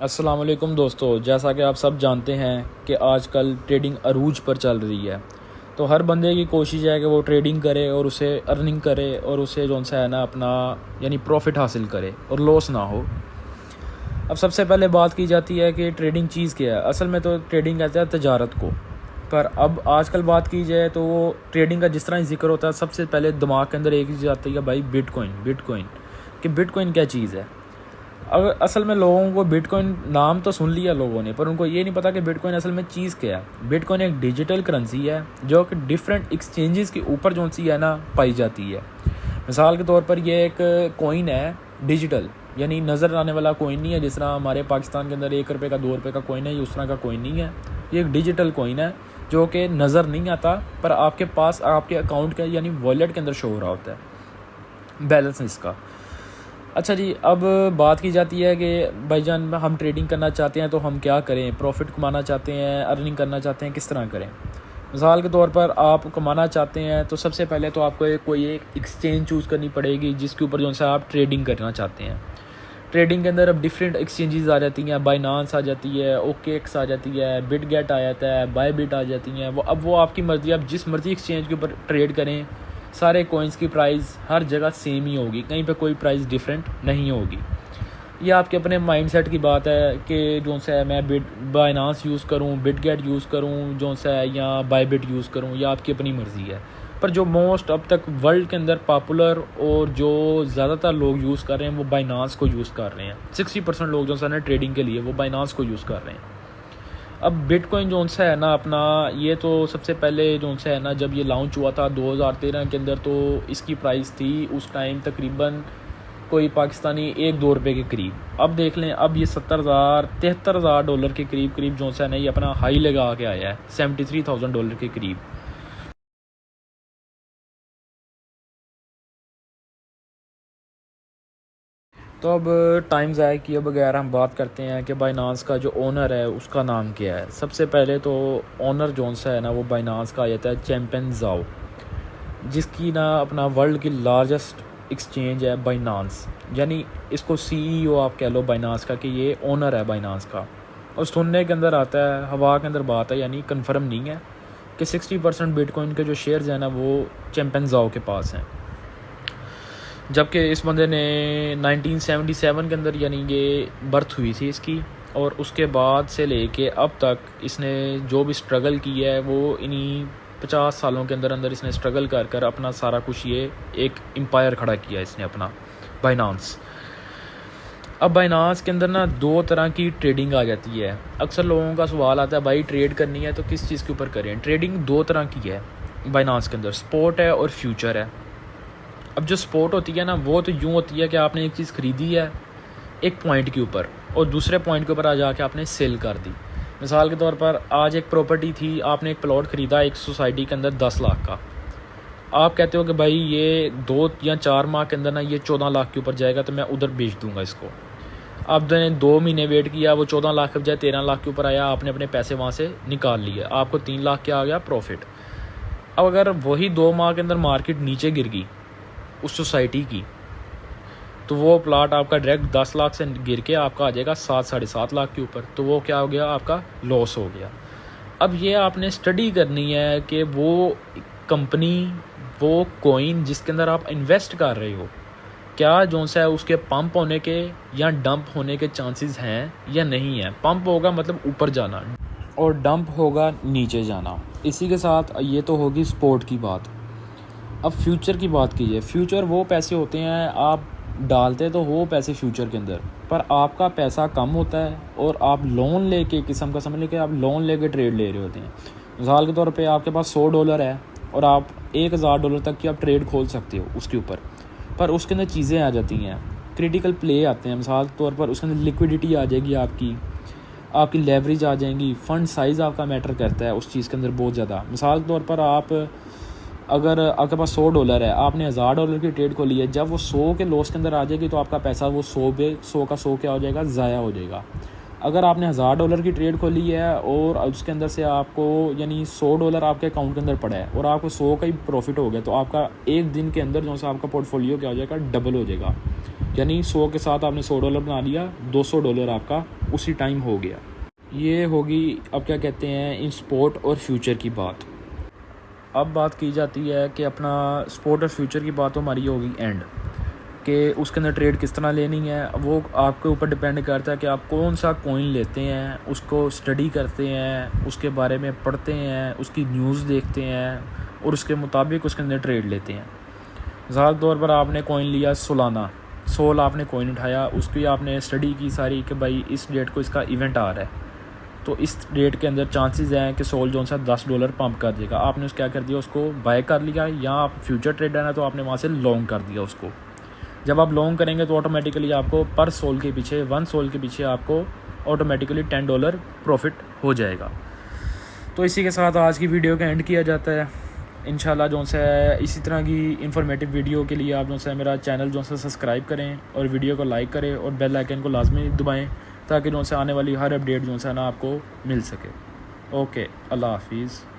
अस्सलाम वालेकुम दोस्तों, जैसा कि आप सब जानते हैं कि आजकल ट्रेडिंग अरूज पर चल रही है। तो हर बंदे की कोशिश है कि वो ट्रेडिंग करे और उसे अर्निंग करे और उसे जो सा है ना अपना यानी प्रॉफिट हासिल करे और लॉस ना हो। अब सबसे पहले बात की जाती है कि ट्रेडिंग चीज़ क्या है। असल में तो ट्रेडिंग कहते हैं तजारत को, पर अब आजकल बात की जाए तो वो ट्रेडिंग का जिस तरह जिक्र होता है सबसे पहले दिमाग के अंदर एक चीज़ आती है भाई बिटकॉइन कि बिटकॉइन क्या चीज़ है। अगर असल में लोगों को बिटकॉइन नाम तो सुन लिया लोगों ने, पर उनको ये नहीं पता कि बिटकॉइन असल में चीज़ क्या है। बिटकॉइन एक डिजिटल करेंसी है जो कि डिफरेंट एक्सचेंजेस के ऊपर जो सी है ना पाई जाती है। मिसाल के तौर पर ये एक कॉइन है डिजिटल, यानी नज़र आने वाला कॉइन नहीं है। जिस तरह हमारे पाकिस्तान के अंदर 1 रुपये का 2 रुपये का कॉइन है, ये उस तरह का कॉइन नहीं है। ये एक डिजिटल कॉइन है जो कि नज़र नहीं आता, पर आपके पास आपके अकाउंट के यानी वॉलेट के अंदर शो हो रहा होता है बैलेंस इसका। अच्छा जी, अब बात की जाती है कि भाईजान हम ट्रेडिंग करना चाहते हैं तो हम क्या करें, प्रॉफिट कमाना चाहते हैं, अर्निंग करना चाहते हैं, किस तरह करें। मिसाल के तौर पर आप कमाना चाहते हैं तो सबसे पहले तो आपको कोई एक एक्सचेंज चूज़ करनी पड़ेगी जिसके ऊपर जो सा आप ट्रेडिंग करना चाहते हैं। ट्रेडिंग के अंदर अब डिफरेंट एक्सचेंजेस आ जाती हैं, बाइनांस आ जाती है, ओकेएक्स आ जाती है, बिटगेट आ जाता है, बायबिट आ जाती हैं। वो आपकी मर्ज़ी, आप जिस मर्ज़ी एक्सचेंज के ऊपर ट्रेड करें, सारे कॉइन्स की प्राइस हर जगह सेम ही होगी, कहीं पे कोई प्राइस डिफरेंट नहीं होगी। ये आपके अपने माइंडसेट की बात है कि जो सा है मैं बाइनांस यूज़ करूँ, बिटगेट यूज़ करूँ जो सा है, या बायबिट यूज़ करूँ, या आपकी अपनी मर्ज़ी है। पर जो मोस्ट अब तक वर्ल्ड के अंदर पॉपुलर और जो ज़्यादातर लोग यूज़ कर रहे हैं वो बाइनांस को यूज़ कर रहे हैं। 60% लोग जो सा ना ट्रेडिंग के लिए वो बाइनांस को यूज़ कर रहे हैं। अब बिटकॉइन जो सा है ना अपना, ये तो सबसे पहले जो सा है ना जब ये लॉन्च हुआ था 2013 के अंदर, तो इसकी प्राइस थी उस टाइम तकरीबन कोई पाकिस्तानी 1-2 रुपये के करीब। अब देख लें, अब ये 70,000 $73,000 डॉलर के करीब जो सा है ना ये अपना हाई लगा के आया है $73,000 के करीब। तो अब टाइम ज़ाया किए बगैर हम बात करते हैं कि बाइनांस का जो ओनर है उसका नाम क्या है। सबसे पहले तो ओनर जो सा है ना वो बाइनांस का आ जाता है चैंपियन ज़ाओ, जिसकी ना अपना वर्ल्ड की लार्जेस्ट एक्सचेंज है बाइनांस, यानी इसको सीईओ आप कह लो बाइनांस का, कि ये ओनर है बाइनांस का। और सुनने के अंदर आता है, हवा के अंदर बात है, यानी कंफर्म नहीं है कि 60% बिटकॉइन के जो शेयर्स हैं ना वो चैंपियन ज़ाओ के पास हैं। जबकि इस बंदे ने 1977 के अंदर यानी ये बर्थ हुई थी इसकी, और उसके बाद से लेके अब तक इसने जो भी स्ट्रगल की है वो इन्हीं 50 सालों के अंदर अंदर इसने स्ट्रगल कर कर अपना सारा कुछ ये एक एम्पायर खड़ा किया इसने अपना, बाइनांस। अब बाइनांस के अंदर ना 2 तरह की ट्रेडिंग आ जाती है। अक्सर लोगों का सवाल आता है भाई ट्रेड करनी है तो किस चीज़ के ऊपर करें। ट्रेडिंग 2 तरह की है बाइनांस के अंदर, स्पॉट है और फ्यूचर है। अब जो स्पॉट होती है ना वो तो यूँ होती है कि आपने एक चीज़ ख़रीदी है एक पॉइंट के ऊपर और दूसरे पॉइंट के ऊपर आ जाके आपने सेल कर दी। मिसाल के तौर पर आज एक प्रॉपर्टी थी, आपने एक प्लॉट ख़रीदा एक सोसाइटी के अंदर 10 लाख का। आप कहते हो कि भाई ये 2 या 4 माह के अंदर ना ये 14 लाख के ऊपर जाएगा तो मैं उधर बेच दूंगा इसको। आपने 2 महीने वेट किया, वो 14 लाख के बजाय 13 लाख के ऊपर आया, आपने अपने पैसे वहाँ से निकाल लिए, आपको 3 लाख क्या आ गया प्रॉफिट। अब अगर वही 2 माह के अंदर मार्केट नीचे गिर गई उस सोसाइटी की, तो वो प्लाट आपका डायरेक्ट 10 लाख से गिर के आपका आ जाएगा 7-7.5 लाख के ऊपर, तो वो क्या हो गया, आपका लॉस हो गया। अब ये आपने स्टडी करनी है कि वो कंपनी, वो कॉइन जिसके अंदर आप इन्वेस्ट कर रहे हो, क्या जो सा है उसके पंप होने के या डंप होने के चांसेस हैं या नहीं है। पंप होगा मतलब ऊपर जाना और डंप होगा नीचे जाना। इसी के साथ ये तो होगी स्पोर्ट की बात। अब फ्यूचर की बात कीजिए। फ्यूचर वो पैसे होते हैं आप डालते तो वो पैसे फ्यूचर के अंदर, पर आपका पैसा कम होता है और आप लोन लेके, किस्म का समझ लेके आप लोन लेके ट्रेड ले रहे होते हैं। मिसाल के तौर पे आपके पास $100 है और आप $1,000 तक की आप ट्रेड खोल सकते हो उसके ऊपर, पर उसके अंदर चीज़ें आ जाती हैं, क्रिटिकल प्ले आते हैं। मिसाल के तौर पर उसके अंदर लिक्विडिटी आ जाएगी, आपकी लेवरेज आ जाएंगी, फ़ंड साइज़ आपका मैटर करता है उस चीज़ के अंदर बहुत ज़्यादा। मिसाल के तौर पर अगर आपके पास $100 है, आपने $1,000 की ट्रेड खोली है, जब वो 100 के लॉस के अंदर आ जाएगी तो आपका पैसा वो 100 का 100 क्या हो जाएगा, ज़ाया हो जाएगा। अगर आपने $1,000 की ट्रेड खोली है और उसके अंदर से आपको यानी $100 आपके अकाउंट के अंदर पड़ा है और आपको 100 का ही प्रॉफिट हो गया, तो आपका एक दिन के अंदर जो सा आपका पोर्टफोलियो क्या हो जाएगा, डबल हो जाएगा। यानी 100 के साथ आपने $100 बना लिया, $200 आपका उसी टाइम हो गया। ये होगी अब क्या कहते हैं इन स्पोर्ट और फ्यूचर की बात। अब बात की जाती है कि अपना स्पोर्ट और फ्यूचर की बात तो हमारी होगी एंड कि उसके अंदर ट्रेड किस तरह लेनी है। वो आपके ऊपर डिपेंड करता है कि आप कौन सा कॉइन लेते हैं, उसको स्टडी करते हैं, उसके बारे में पढ़ते हैं, उसकी न्यूज़ देखते हैं और उसके मुताबिक उसके अंदर ट्रेड लेते हैं। मिसाल के तौर पर आपने कॉइन लिया सोलाना, सोल आपने कॉइन उठाया, उसकी आपने स्टडी की सारी कि भाई इस डेट को इसका इवेंट आ रहा है, तो इस डेट के अंदर चांसेस हैं कि सोल जो सा $10 पंप कर देगा। आपने उस क्या कर दिया, उसको बाय कर लिया, या आप फ्यूचर ट्रेडर है तो आपने वहाँ से लॉन्ग कर दिया उसको। जब आप लॉन्ग करेंगे तो ऑटोमेटिकली आपको पर सोल के पीछे 1 सोल के पीछे आपको ऑटोमेटिकली $10 प्रॉफिट हो जाएगा। तो इसी के साथ आज की वीडियो का एंड किया जाता है। इंशाल्लाह जो सा इसी तरह की इन्फॉर्मेटिव वीडियो के लिए आप जो सा मेरा चैनल जो सा सब्सक्राइब करें और वीडियो को लाइक करें और बेल आइकन को लाजमी दबाएं ताकि जो सा आने वाली हर अपडेट जो सा ना आपको मिल सके। ओके, अल्लाह हाफिज़।